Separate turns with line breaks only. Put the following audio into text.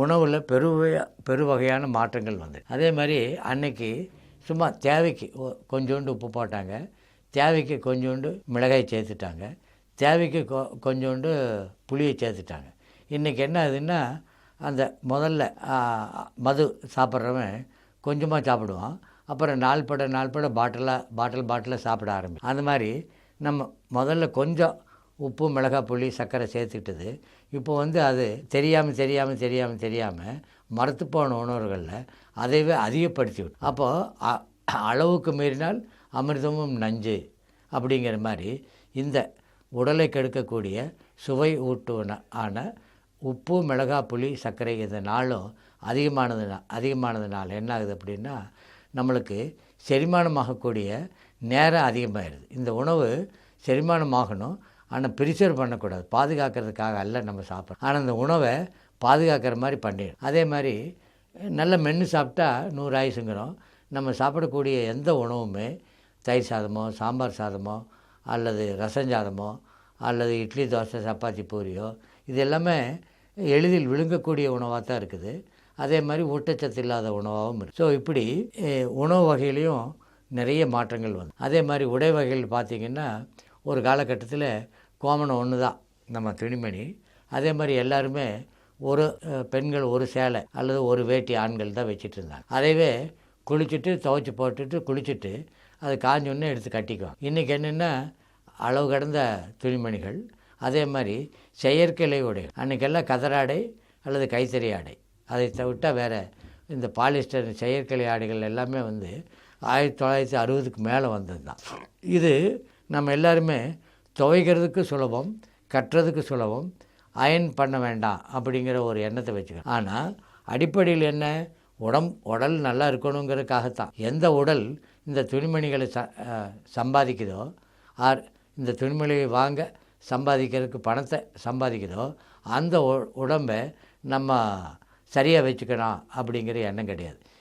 உணவில் பெருவகையான மாற்றங்கள் வந்து அதே மாதிரி அன்னைக்கு சும்மா தேவைக்கு கொஞ்சோண்டு உப்பு போட்டாங்க, தேவைக்கு கொஞ்சோண்டு மிளகாய் சேர்த்துட்டாங்க, தேவைக்கு கொஞ்சோண்டு புளியை சேர்த்துட்டாங்க. இன்றைக்கி என்ன ஆகுதுன்னா, அந்த முதல்ல மது சாப்பிட்றவன் கொஞ்சமாக சாப்பிடுவான், அப்புறம் நாள்பட பாட்டிலாக சாப்பிட ஆரம்பிக்கும். அந்த மாதிரி நம்ம முதல்ல கொஞ்சம் உப்பு மிளகாய் புளி சர்க்கரை சேர்த்துக்கிட்டது இப்போ வந்து அது தெரியாமல் மரத்து போன உணவுகளில் அதைவே அதிகப்படுத்தி விடும். அப்போது அளவுக்கு மீறினால் அமிர்தமும் நஞ்சு அப்படிங்கிற மாதிரி இந்த உடலை கெடுக்கக்கூடிய சுவை ஊட்டுவன உப்பு மிளகாய் புளி சர்க்கரை இந்த நாளும் அதிகமானதுனால என்ன ஆகுது அப்படின்னா, நம்மளுக்கு செரிமானமாகக்கூடிய நேரம் அதிகமாகிடுது. இந்த உணவு செரிமானமாகணும், ஆனால் ப்ரிசர்வ் பண்ணக்கூடாது, பாதுகாக்கிறதுக்காக அல்ல நம்ம சாப்பிட்றோம். ஆனால் இந்த உணவை பாதுகாக்கிற மாதிரி பண்ணிடும். அதே மாதிரி நல்ல மென்று சாப்பிட்டா 100 ஆயுசுங்கிறோம். நம்ம சாப்பிடக்கூடிய எந்த உணவுமே தயிர் சாதமோ சாம்பார் சாதமோ அல்லது ரசஞ்சாதமோ அல்லது இட்லி தோசை சப்பாத்தி பூரியோ இது எல்லாமே எளிதில் விழுங்கக்கூடிய உணவாக தான் இருக்குது. அதே மாதிரி ஊட்டச்சத்து இல்லாத உணவாகவும் இருக்குது. ஸோ இப்படி உணவு வகையிலையும் நிறைய மாற்றங்கள் வந்து அதே மாதிரி உடை வகைகள் பார்த்திங்கன்னா, ஒரு காலகட்டத்தில் கோமணம் ஒன்று தான் நம்ம துணிமணி. அதே மாதிரி எல்லாருமே ஒரு பெண்கள் ஒரு சேலை அல்லது ஒரு வேட்டி ஆண்கள் தான் வச்சுட்டு இருந்தாங்க. அதைவே குளிச்சுட்டு துவைச்சி போட்டுட்டு குளிச்சுட்டு அது காஞ்சோன்னே எடுத்து கட்டிக்குவோம். இன்றைக்கி என்னென்னா அளவு கடந்த துணிமணிகள், அதே மாதிரி செயற்கை உடைகள். அன்றைக்கெல்லாம் கதராடை அல்லது கைத்தறி ஆடை, அதை தவிட்டால் வேறு இந்த பாலிஸ்டர் செயற்கை ஆடைகள் எல்லாமே வந்து 1960க்கு மேலே வந்தது தான். இது நம்ம எல்லாருமே துவைக்கிறதுக்கு சுலபம், கட்டுறதுக்கு சுலபம், அயன் பண்ண வேண்டாம் அப்படிங்கிற ஒரு எண்ணத்தை வச்சுக்கணும். ஆனால் அடிப்படையில் என்ன, உடல் நல்லா இருக்கணுங்கிறதுக்காகத்தான். எந்த உடல் இந்த துணிமணிகளை சம்பாதிக்குதோ, இந்த துணிமணிகளை வாங்க சம்பாதிக்கிறதுக்கு பணத்தை சம்பாதிக்குதோ, அந்த உடம்பை நம்ம சரியாக வச்சுக்கணும் அப்படிங்கிற எண்ணம் கிடையாது.